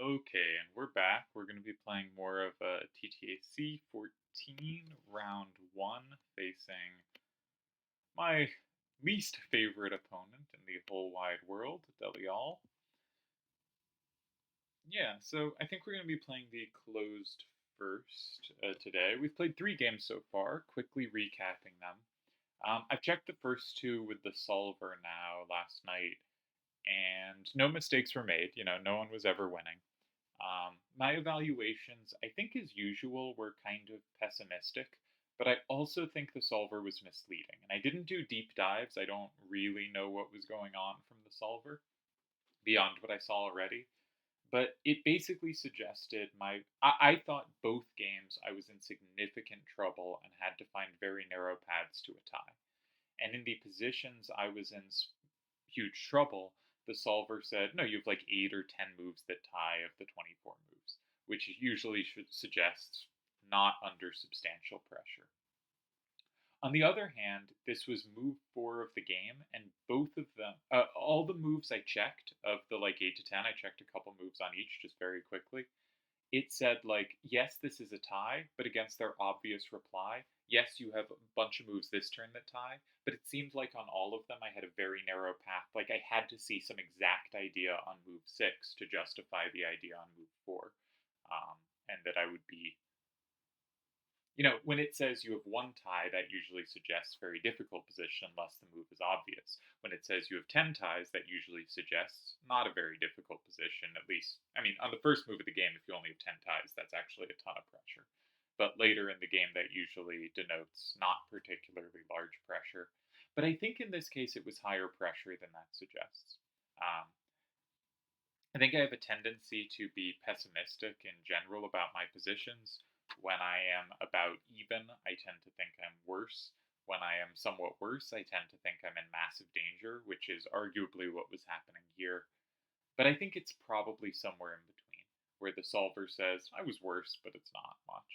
Okay, and we're back. We're going to be playing more of TTAC14 round one, facing my least favorite opponent in the whole wide world, Delial. Yeah, so I think we're going to be playing the closed first today. We've played three games so far, quickly recapping them. I've checked the first two with the solver now last night, and no mistakes were made. No one was ever winning. My evaluations, I think, as usual, were kind of pessimistic, but I also think the solver was misleading. And I didn't do deep dives. I don't really know what was going on from the solver beyond what I saw already. But it basically suggested I thought both games I was in significant trouble and had to find very narrow paths to a tie. And in the positions I was in huge trouble, the solver said, no, you have like 8 or 10 moves that tie of the 24 moves, which usually suggests not under substantial pressure. On the other hand, this was move four of the game, and both of them, all the moves I checked of the like 8 to 10, I checked a couple moves on each just very quickly. It said, like, yes, this is a tie, but against their obvious reply, yes, you have a bunch of moves this turn that tie, but it seemed like on all of them I had a very narrow path. Like, I had to see some exact idea on move 6 to justify the idea on move 4. And that I would be when it says you have one tie, that usually suggests very difficult position unless the move is obvious. When it says you have 10 ties, that usually suggests not a very difficult position, at least, I mean, on the first move of the game, if you only have 10 ties, that's actually a ton of pressure. But later in the game, that usually denotes not particularly large pressure. But I think in this case, it was higher pressure than that suggests. Um, I think I have a tendency to be pessimistic in general about my positions. When I am about even, I tend to think I'm worse. When I am somewhat worse, I tend to think I'm in massive danger, which is arguably what was happening here. But I think it's probably somewhere in between, where the solver says, I was worse, but it's not much.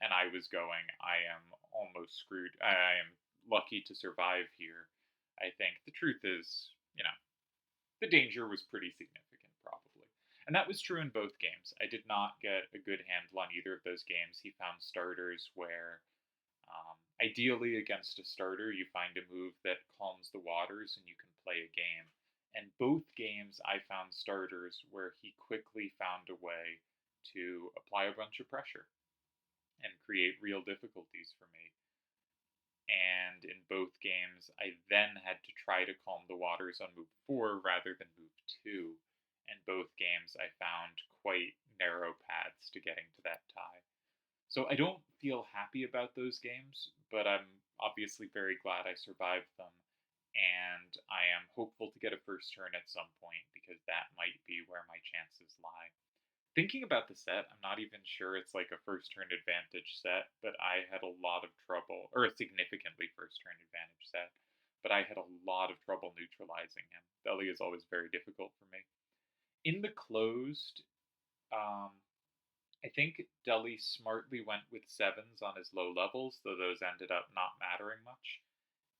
And I was going, I am almost screwed. I am lucky to survive here. I think the truth is, the danger was pretty significant, probably. And that was true in both games. I did not get a good handle on either of those games. He found starters where, ideally, against a starter, you find a move that calms the waters and you can play a game. And both games, I found starters where he quickly found a way to apply a bunch of pressure and create real difficulties for me. And in both games, I then had to try to calm the waters on move 4 rather than move 2. And both games, I found quite narrow paths to getting to that tie. So I don't feel happy about those games, but I'm obviously very glad I survived them. And I am hopeful to get a first turn at some point because that might be where my chances lie. Thinking about the set, I'm not even sure it's like a first turn advantage set, but I had a lot of trouble, or a significantly first turn advantage set, but I had a lot of trouble neutralizing him. Deli is always very difficult for me. In the closed, um, I think Deli smartly went with sevens on his low levels, though those ended up not mattering much.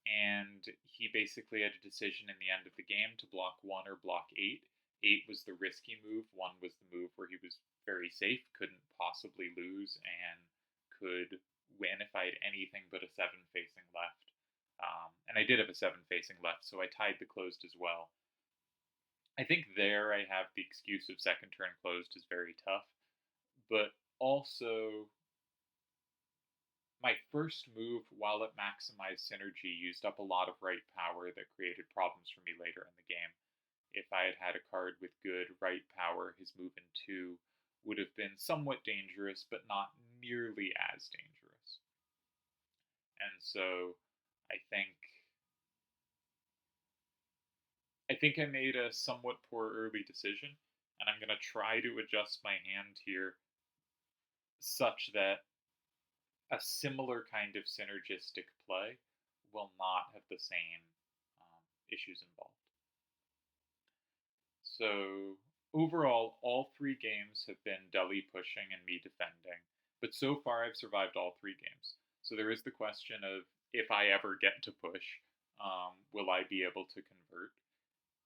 And he basically had a decision in the end of the game to block 1 or block 8. 8 was the risky move, 1 was the move where he was very safe, couldn't possibly lose, and could win if I had anything but a 7 facing left. And I did have a 7 facing left, so I tied the closed as well. I think there I have the excuse of second turn closed is very tough, but also my first move, while it maximized synergy, used up a lot of right power that created problems for me later in the game. If I had had a card with good right power, his move in 2 would have been somewhat dangerous, but not nearly as dangerous. And so I think I made a somewhat poor early decision, and I'm gonna try to adjust my hand here such that a similar kind of synergistic play will not have the same issues involved. So overall, all three games have been Deli pushing and me defending, but so far I've survived all three games. So there is the question of if I ever get to push, will I be able to convert?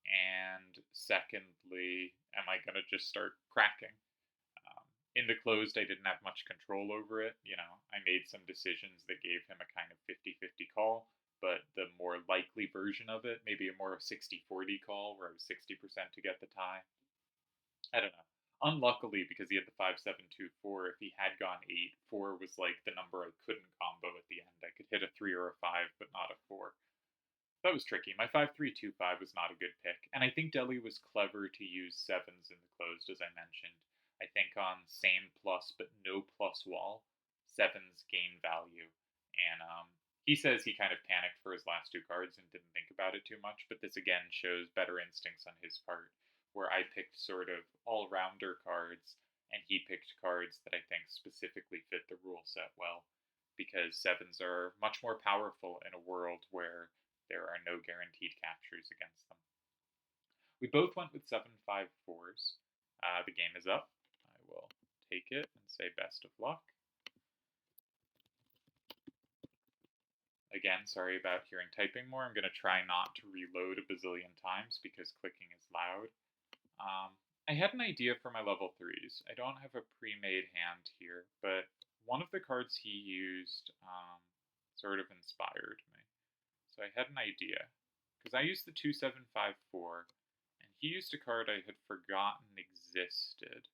And secondly, am I going to just start cracking? In the closed, I didn't have much control over it. I made some decisions that gave him a kind of 50-50 call, but the more likely version of it, maybe a more 60-40 call where I was 60% to get the tie. I don't know. Unluckily, because he had the 5-7-2-4, if he had gone 8, 4 was like the number I couldn't combo at the end. I could hit a 3 or a 5, but not a 4. That was tricky. My 5-3-2-5 was not a good pick. And I think Deli was clever to use 7s in the closed, as I mentioned. I think on same plus but no plus wall, 7s gain value. And he says he kind of panicked for his last 2 cards and didn't think about it too much, but this again shows better instincts on his part, where I picked sort of all-rounder cards, and he picked cards that I think specifically fit the rule set well, because 7s are much more powerful in a world where there are no guaranteed captures against them. We both went with 7-5-4s. The game is up. I will take it and say best of luck. Again, sorry about hearing typing more. I'm going to try not to reload a bazillion times because clicking is loud. I had an idea for my level 3s. I don't have a pre-made hand here, but one of the cards he used sort of inspired me. So I had an idea, because I used the 2-7-5-4, and he used a card I had forgotten existed.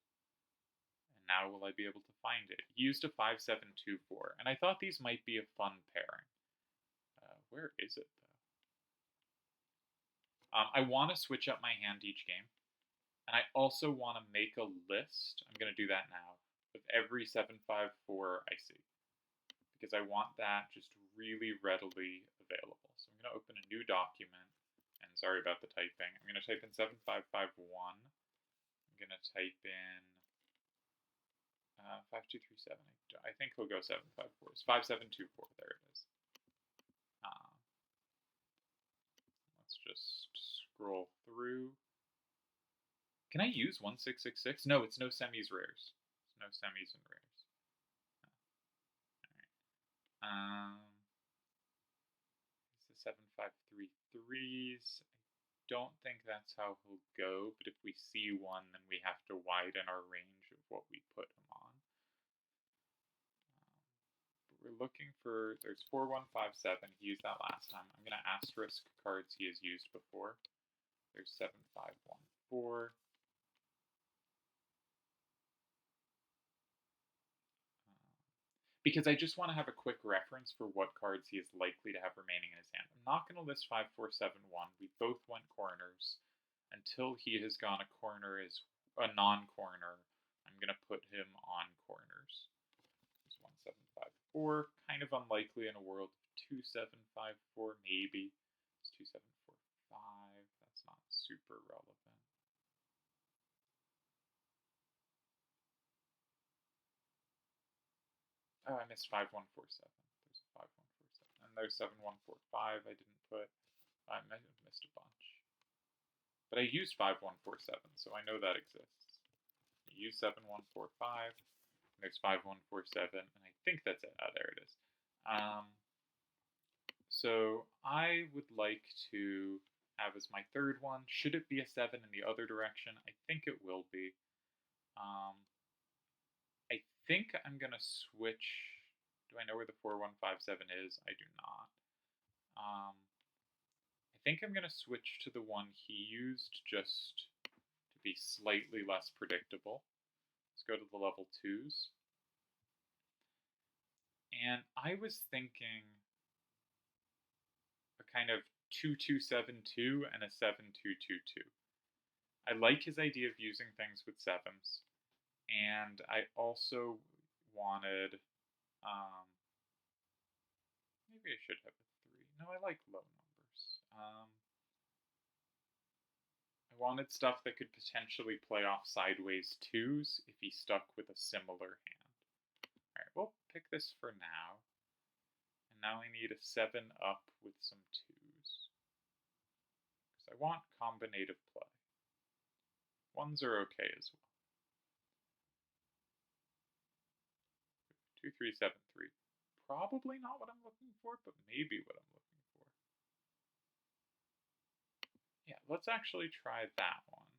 And now will I be able to find it? He used a 5-7-2-4, and I thought these might be a fun pairing. Where is it, though? I want to switch up my hand each game, and I also want to make a list. I'm going to do that now, of every 7-5-4 I see, because I want that just really readily available. So I'm going to open a new document, and sorry about the typing. I'm going to type in 7551. I'm going to type in 5237. I think he'll go 754. It's 5724. There it is. Let's just scroll through. Can I use 1666? No, it's no semis rares. It's no semis and rares. All right. It's the 7533s. I don't think that's how he'll go, but if we see one, then we have to widen our range of what we put him on. But we're looking for, there's 4157. He used that last time. I'm going to asterisk cards he has used before. There's 7514. Because I just want to have a quick reference for what cards he is likely to have remaining in his hand. I'm not going to list 5471. We both went corners. Until he has gone a corner as a non-corner, I'm going to put him on corners. It's 1754. Kind of unlikely in a world of 2754, maybe. It's 2745. That's not super relevant. Oh, I missed 5147. There's a 5147. And there's 7145 I didn't put. I might have missed a bunch. But I used 5147, so I know that exists. I use 7145. There's 5147, and I think that's it. Oh, there it is. So I would like to have as my third one. Should it be a 7 in the other direction? I think it will be. I think I'm going to switch. Do I know where the 4157 is? I do not. I think I'm going to switch to the one he used just to be slightly less predictable. Let's go to the level 2s. And I was thinking a kind of 2-2-7-2 and a 7-2-2-2. I like his idea of using things with 7s. And I also wanted, maybe I should have a 3. No, I like low numbers. I wanted stuff that could potentially play off sideways 2s if he stuck with a similar hand. Alright, we'll pick this for now. And now I need a 7 up with some 2s. Because I want combinative play. 1s are okay as well. 2-3-7-3. Probably not what I'm looking for, but maybe what I'm looking for. Yeah, let's actually try that one.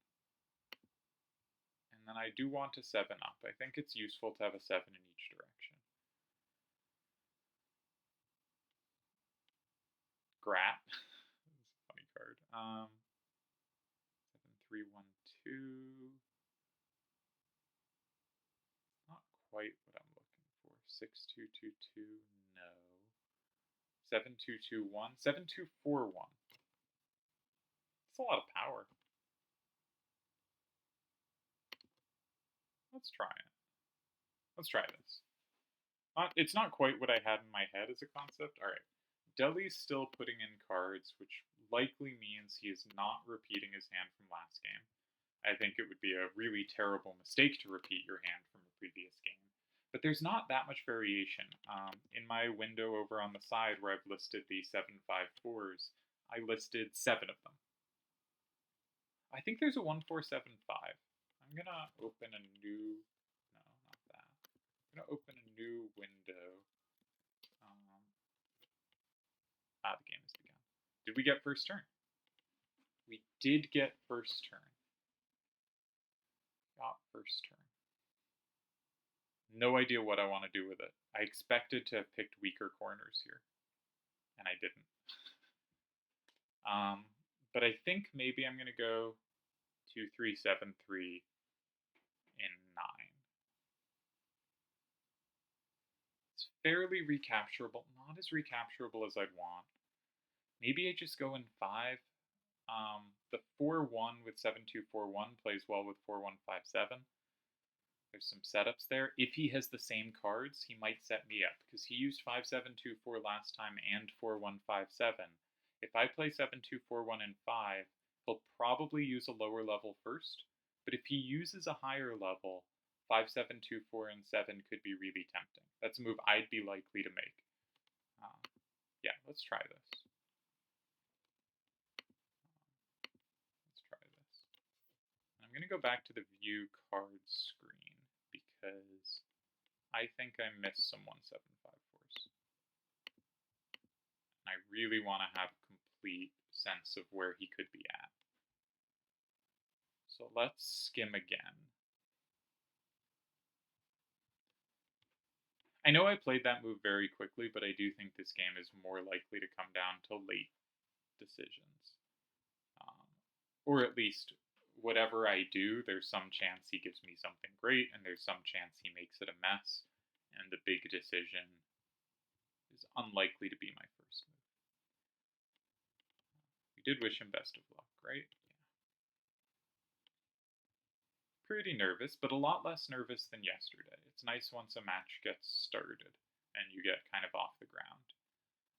And then I do want to 7-up. I think it's useful to have a 7 in each direction. Grat. That's a funny card. 7-3-1-2. Not quite what I'm looking for. 6-2-2-2. No. 7-2-2-1. 7-2-4-1. That's a lot of power. Let's try it. Let's try this. It's not quite what I had in my head as a concept. All right. Deli's still putting in cards, which likely means he is not repeating his hand from last game. I think it would be a really terrible mistake to repeat your hand from a previous game. But there's not that much variation. In my window over on the side where I've listed the 7-5-4s, I listed 7 of them. I think there's a 1-4-7-5. I'm going to open a new... No, not that. I'm going to open a new window. The game has begun. Did we get first turn? We did get first turn. Got first turn. No idea what I want to do with it. I expected to have picked weaker corners here, and I didn't. But I think maybe I'm going to go 2-3-7-3 in 9. It's fairly recapturable. Not as recapturable as I'd want. Maybe I just go in 5. The 4-1 with 7-2-4-1 plays well with 4-1-5-7. There's some setups there. If he has the same cards, he might set me up, because he used 5-7-2-4 last time and 4-1-5-7. If I play 7-2-4-1 in 5, he'll probably use a lower level first, but if he uses a higher level, 5-7-2-4 and 7 could be really tempting. That's a move I'd be likely to make. Yeah, let's try this. I'm going to go back to the view cards screen because I think I missed some 1-7-5-4s. And I really want to have a complete sense of where he could be at. So let's skim again. I know I played that move very quickly, but I do think this game is more likely to come down to late decisions. Or at least, whatever I do, there's some chance he gives me something great, and there's some chance he makes it a mess, and the big decision is unlikely to be my first move. We did wish him best of luck, right? Yeah. Pretty nervous, but a lot less nervous than yesterday. It's nice once a match gets started and you get kind of off the ground.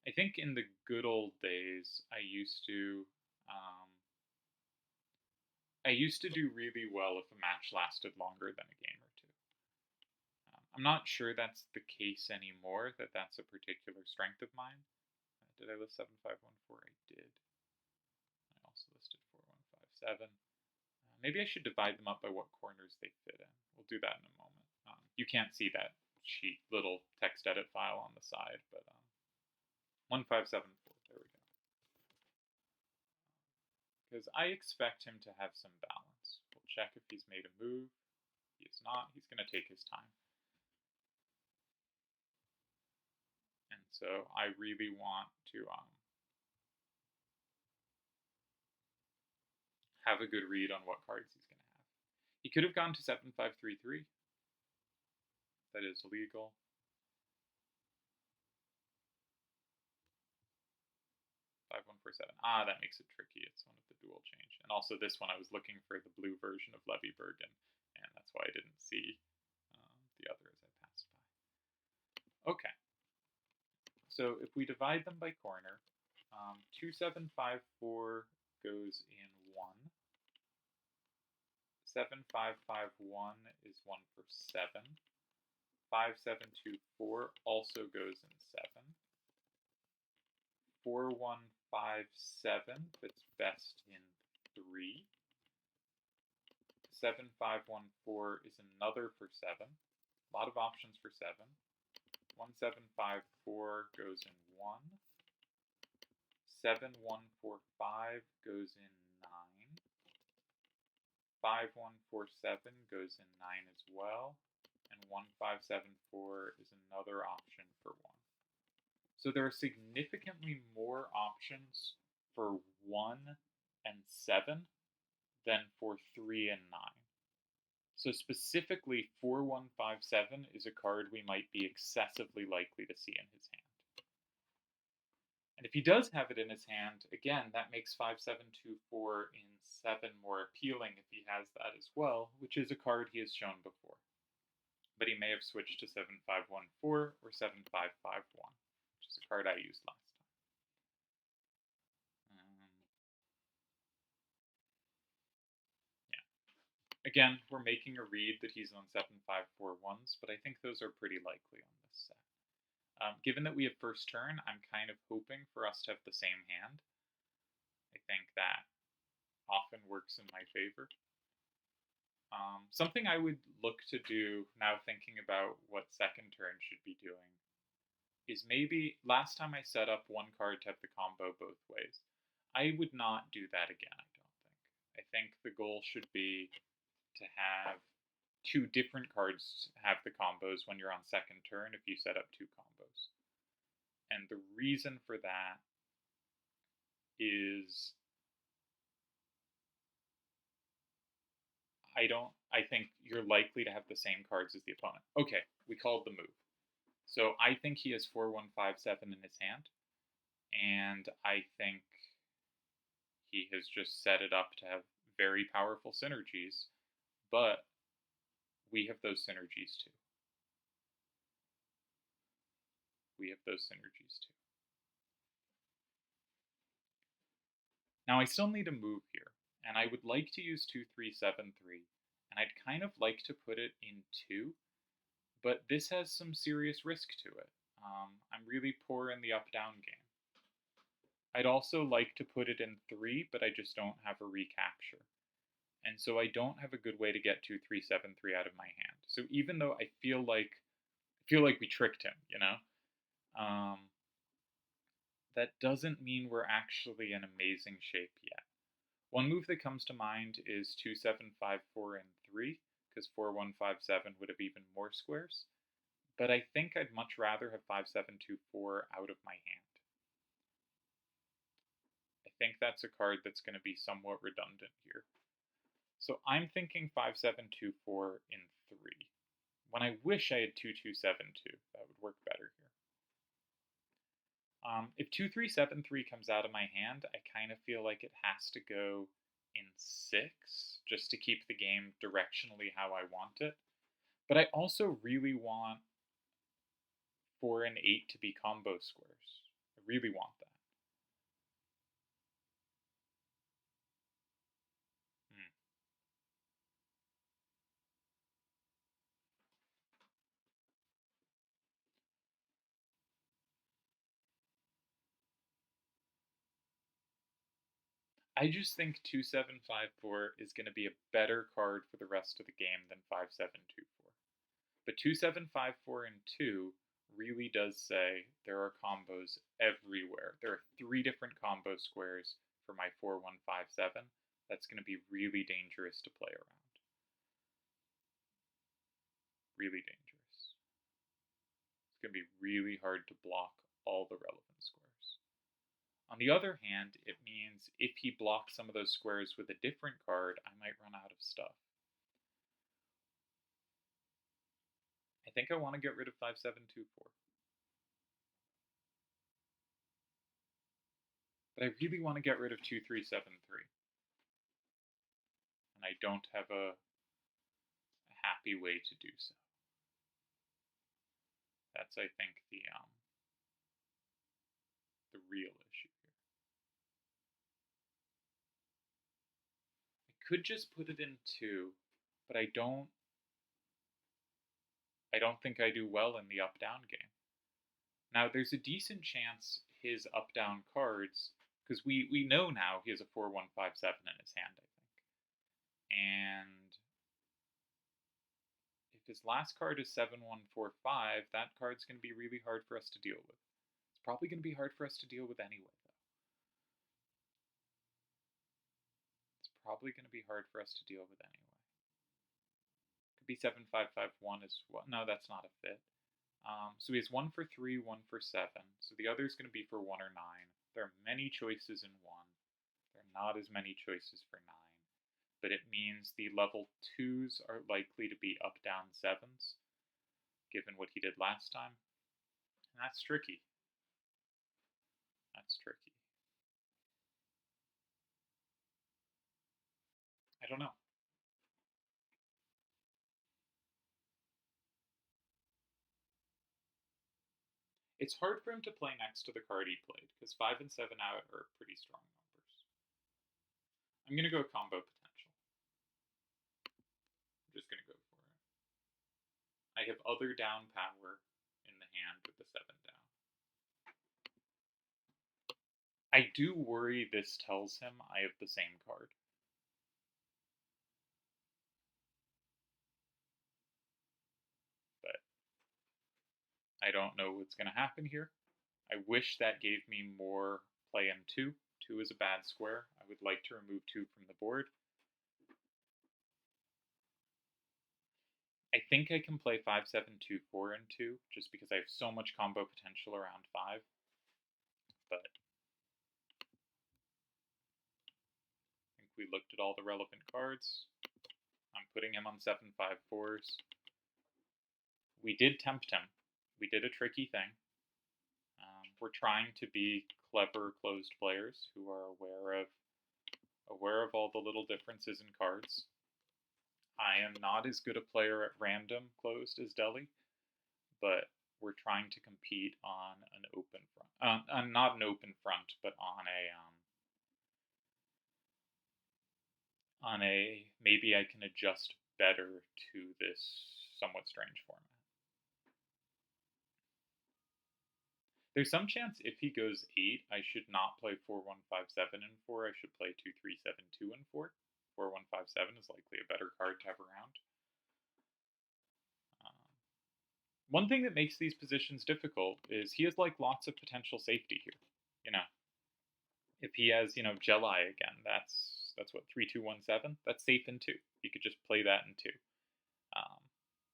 I think in the good old days, I used to do really well if a match lasted longer than a game or two. I'm not sure that's the case anymore, that's a particular strength of mine. Did I list 7-5-1-4? I did. I also listed 4-1-5-7. Maybe I should divide them up by what corners they fit in. We'll do that in a moment. You can't see that sheet, little text edit file on the side, but 1-5-7-4, there we go. Because I expect him to have some balance. We'll check if he's made a move. He is not. He's going to take his time. And so I really want to have a good read on what cards he's going to have. He could have gone to 7-5-3-3. That is illegal. That makes it tricky. It's one of the dual change. And also this one, I was looking for the blue version of Levy Bergen, and that's why I didn't see the other as I passed by. Okay. So if we divide them by corner, 2-7-5-4 goes in 1. 7-5-5-1 is 1 for 7. 5-7-2-4 also goes in 7. 4-1-5-7 fits best in 3. 7-5-1-4 is another for 7. A lot of options for 7. 1-7-5-4 goes in 1. 7-1-4-5 goes in 5147 goes in 9 as well, and 1574 is another option for 1. So there are significantly more options for 1 and 7 than for 3 and 9. So specifically, 4157 is a card we might be excessively likely to see in his hand. And if he does have it in his hand, again, that makes 5724 in 7 more appealing if he has that as well, which is a card he has shown before. But he may have switched to 7514 or 7551, which is a card I used last time. Yeah. Again, we're making a read that he's on 7541s, but I think those are pretty likely on this set. Given that we have first turn, I'm kind of hoping for us to have the same hand. I think that often works in my favor. Something I would look to do, now thinking about what second turn should be doing, is maybe, last time I set up one card to have the combo both ways. I would not do that again, I don't think. I think the goal should be to have 2 different cards have the combos when you're on second turn if you set up 2 combos. And the reason for that is I think you're likely to have the same cards as the opponent. Okay, we called the move. So I think he has 4157 in his hand, and I think he has just set it up to have very powerful synergies, but we have those synergies too. We have those synergies too. Now I still need a move here, and I would like to use 2373, and I'd kind of like to put it in 2, but this has some serious risk to it. I'm really poor in the up-down game. I'd also like to put it in 3, but I just don't have a recapture. And so I don't have a good way to get 2373 out of my hand. So even though I feel like we tricked him, you know, that doesn't mean we're actually in amazing shape yet. One move that comes to mind is 2754 and 3, because 4157 would have even more squares. But I think I'd much rather have 5724 out of my hand. I think that's a card that's going to be somewhat redundant here. So I'm thinking 5724 in 3. When I wish I had 2272, that would work better here. If 2373 comes out of my hand, I kind of feel like it has to go in 6 just to keep the game directionally how I want it. But I also really want 4 and 8 to be combo squares. I really want that. I just think 2754 is going to be a better card for the rest of the game than 5724. But 2754 and 2 really does say there are combos everywhere. There are 3 different combo squares for my 4157. That's going to be really dangerous to play around. Really dangerous. It's going to be really hard to block all the relevant squares. On the other hand, it means if he blocks some of those squares with a different card, I might run out of stuff. I think I want to get rid of 5724. But I really want to get rid of 2373. And I don't have a happy way to do so. That's, I think, the real issue here. I could just put it in 2, but I don't think I do well in the up-down game. Now, there's a decent chance his up-down cards, because we know now he has a 4157 in his hand, I think. And if his last card is 7145, that card's going to be really hard for us to deal with. It's probably going to be hard for us to deal with anyway, though. It's probably going to be hard for us to deal with anyway. Could be 7-5-5-1 as well. No, that's not a fit. So he has 1 for 3, 1 for 7. So the other is going to be for 1 or 9. There are many choices in 1. There are not as many choices for 9. But it means the level 2s are likely to be up-down 7s, given what he did last time. And that's tricky. That's tricky. I don't know. It's hard for him to play next to the card he played, because 5 and 7 out are pretty strong numbers. I'm going to go combo potential. I'm just going to go for it. I have other down power in the hand with the 7 down. I do worry this tells him I have the same card. But I don't know what's going to happen here. I wish that gave me more play in 2. 2 is a bad square. I would like to remove 2 from the board. I think I can play 5-7-2-4 in 2, just because I have so much combo potential around 5. But I think we looked at all the relevant cards. I'm putting him on 7-5-4s. We did tempt him. We did a tricky thing. We're trying to be clever closed players who are aware of all the little differences in cards. I am not as good a player at random closed as Deli, but we're trying to compete on an open front. Not an open front, but on a maybe I can adjust better to this somewhat strange format. There's some chance if he goes 8, I should not play 4-1-5-7 and 4. I should play 2-3-7-2 and 4. 4-1-5-7 is likely a better card to have around. One thing that makes these positions difficult is he has like lots of potential safety here. If he has Delial again, that's what 3-2-1-7. That's safe in 2. You could just play that in 2.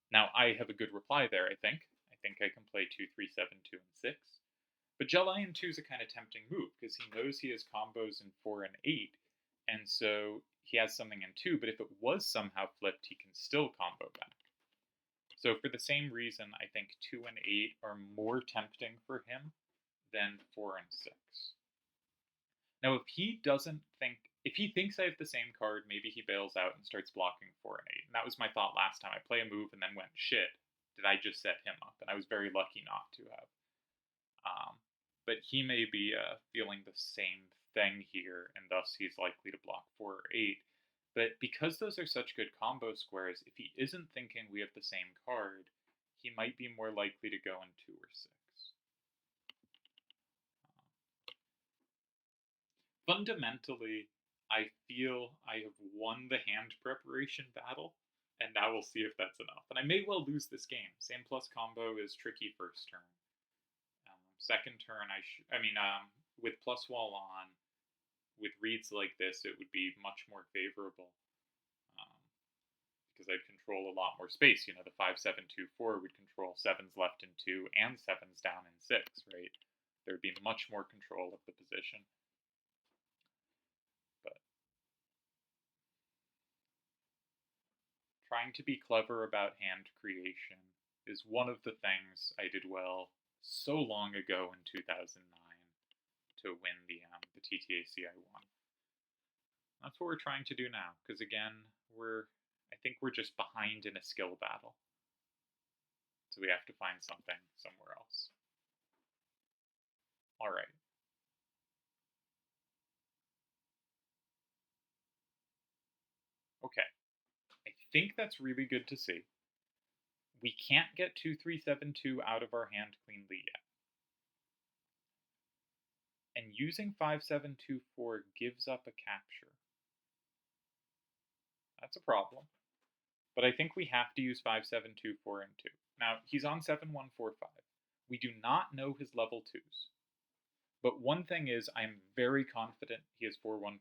Now I have a good reply there. I think I can play 2-3-7-2 and 6. But Delial in 2 is a kind of tempting move because he knows he has combos in 4 and 8, and so he has something in 2. But if it was somehow flipped, he can still combo back. So for the same reason, I think 2 and 8 are more tempting for him than 4 and 6. Now, if he thinks I have the same card, maybe he bails out and starts blocking 4 and 8. And that was my thought last time. I play a move and then went, shit, did I just set him up? And I was very lucky not to have. But he may be feeling the same thing here, and thus he's likely to block 4 or 8. But because those are such good combo squares, if he isn't thinking we have the same card, he might be more likely to go in 2 or 6. Fundamentally, I feel I have won the hand preparation battle, and now we'll see if that's enough. And I may well lose this game. Same plus combo is tricky first turn. Second turn, with plus wall on, with reads like this, it would be much more favorable because I'd control a lot more space. The 5-7-2-4 would control 7s left in 2 and 7s down in 6, right? There would be much more control of the position. But trying to be clever about hand creation is one of the things I did well so long ago in 2009 to win the TTAC I won. That's what we're trying to do now, because again, I think we're just behind in a skill battle. So we have to find something somewhere else. All right. Okay. I think that's really good to see. We can't get 2-3-7-2 out of our hand cleanly yet. And using 5-7-2-4 gives up a capture. That's a problem. But I think we have to use 5-7-2-4 and 2. Now, he's on 7-1-4-5. We do not know his level 2s. But one thing is, I'm very confident he has 4-1-5-7.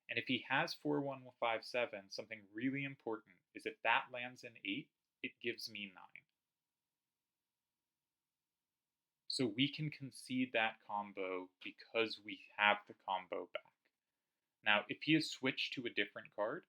And if he has 4157, something really important is if that lands in 8, it gives me 9. So we can concede that combo because we have the combo back. Now, if he has switched to a different card,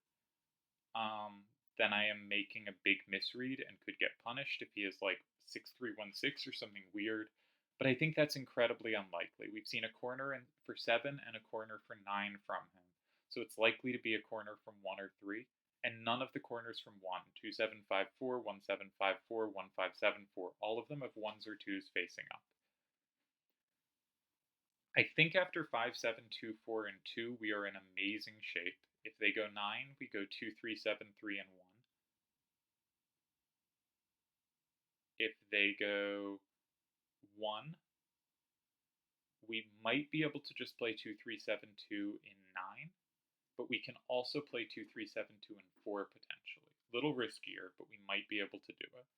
then I am making a big misread and could get punished if he is like 6316 or something weird. But I think that's incredibly unlikely. We've seen a corner for 7 and a corner for 9 from him. So it's likely to be a corner from 1 or 3. And none of the corners from 1, 2754, 1754, 1574, all of them have 1s or 2s facing up. I think after 5, 7, 2, 4, and 2, we are in amazing shape. If they go 9, we go 2, 3, 7, 3, and 1. If they go 1, we might be able to just play 2, 3, 7, 2 in 9, but we can also play 2, 3, 7, 2, and 4 potentially. A little riskier, but we might be able to do it.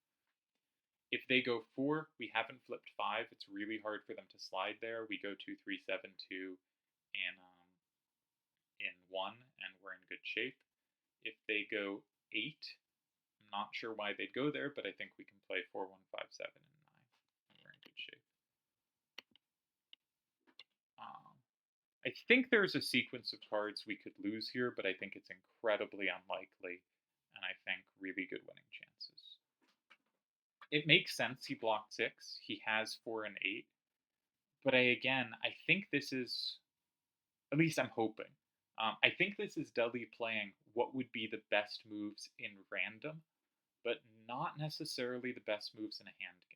If they go 4, we haven't flipped 5. It's really hard for them to slide there. We go 2, 3, 7, 2 in 1, and we're in good shape. If they go 8, I'm not sure why they'd go there, but I think we can play 4, 1, 5, 7, and 9, and we're in good shape. I think there's a sequence of cards we could lose here, but I think it's incredibly unlikely, and I think really good winning chances. It makes sense he blocked 6. He has 4 and 8. But I think this is, at least I'm hoping, I think this is Delial playing what would be the best moves in random, but not necessarily the best moves in a hand game.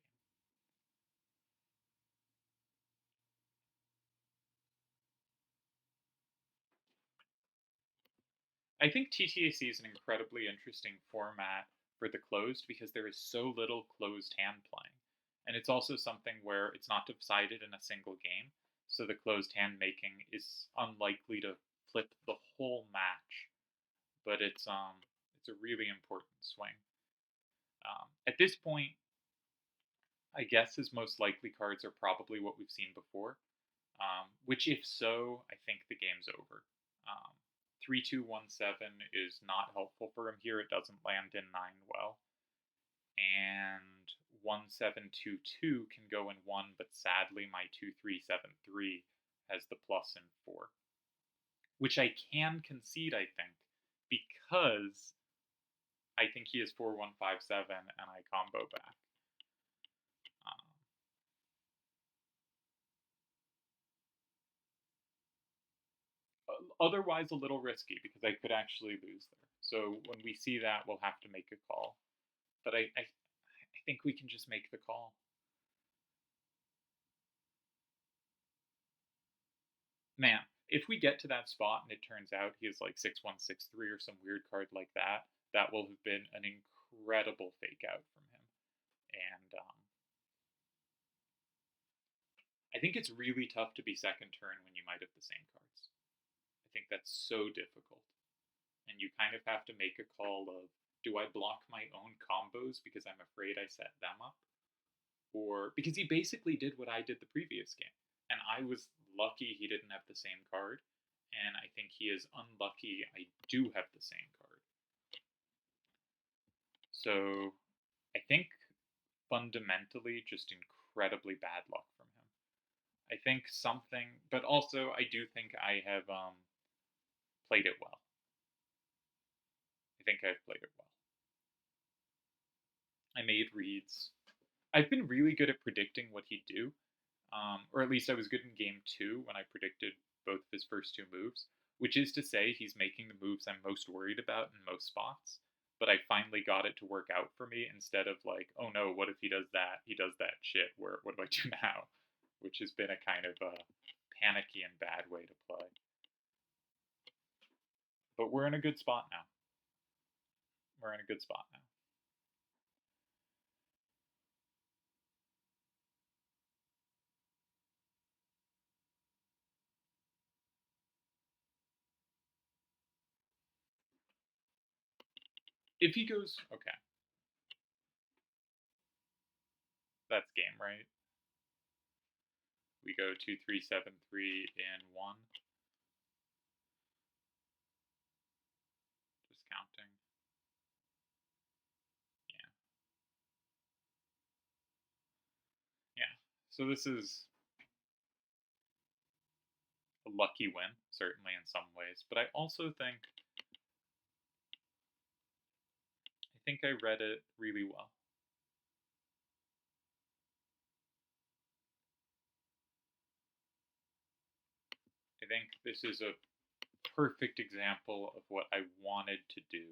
I think TTAC is an incredibly interesting format for the closed because there is so little closed hand playing. And it's also something where it's not decided in a single game, so the closed hand making is unlikely to flip the whole match. But it's a really important swing. At this point, I guess his most likely cards are probably what we've seen before, which if so, I think the game's over. 3217 is not helpful for him here. It doesn't land in 9 well. And 1722 can go in 1, but sadly my 2373 has the plus in 4. Which I can concede, I think, because I think he is 4157 and I combo back. Otherwise a little risky because I could actually lose there. So when we see that, we'll have to make a call. But I think we can just make the call. Man, if we get to that spot and it turns out he is like 6163 or some weird card like that, that will have been an incredible fake out from him. And I think it's really tough to be second turn when you might have the same cards. I think that's so difficult. And you kind of have to make a call of, do I block my own combos because I'm afraid I set them up? Or because he basically did what I did the previous game. And I was lucky he didn't have the same card. And I think he is unlucky I do have the same card. So I think fundamentally just incredibly bad luck from him. I think something, but also I do think I have played it well. I think I've played it well. I made reads. I've been really good at predicting what he'd do, or at least I was good in game 2 when I predicted both of his first 2 moves, which is to say he's making the moves I'm most worried about in most spots. But I finally got it to work out for me instead of like, oh no, what if he does that? He does that shit. What do I do now? Which has been a kind of panicky and bad way to play. But we're in a good spot now. We're in a good spot now. If he goes, okay, that's game, right? We go 2, 3, 7, 3 in 1. So this is a lucky win, certainly in some ways, but I also think I read it really well. I think this is a perfect example of what I wanted to do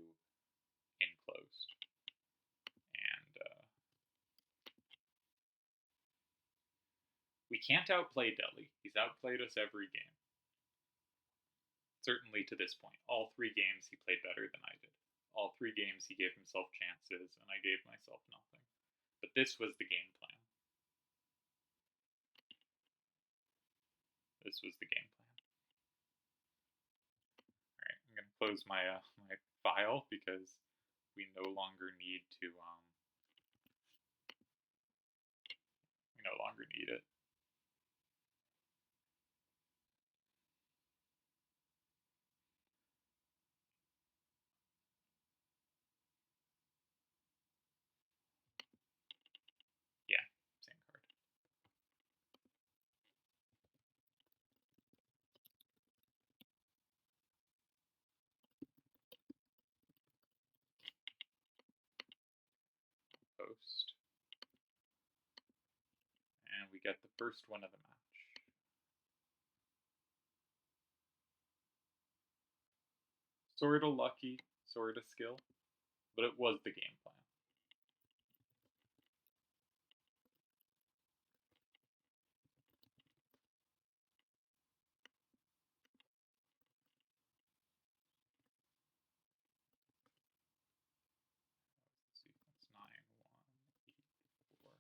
in closed. And we can't outplay Deli. He's outplayed us every game. Certainly to this point. All 3 games he played better than I did. All 3 games he gave himself chances, and I gave myself nothing. But this was the game plan. This was the game plan. Alright, I'm going to close my my file because we no longer need to we no longer need it. Yeah, same card. Post. And we get the first one of the match. Sorta lucky, sorta skill, but it was the game plan. Sequence 9, 1, 8, 4.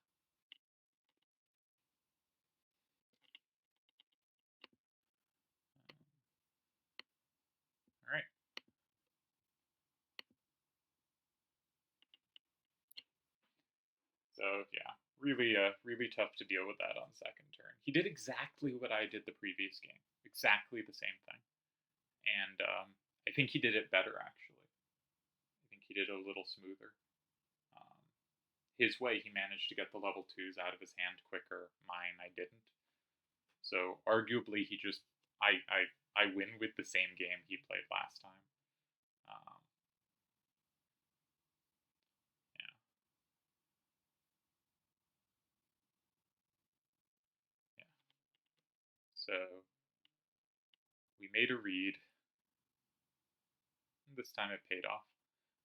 All right. So yeah, really tough to deal with that on second turn. He did exactly what I did the previous game, exactly the same thing, and I think he did it better actually. I think he did it a little smoother. Um, his way, he managed to get the level 2s out of his hand quicker. Mine, I didn't. So arguably, he just I win with the same game he played last time. Um, yeah, yeah. So we made a read. This time it paid off.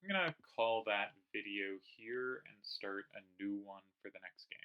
I'm gonna call that video here and start a new one for the next game.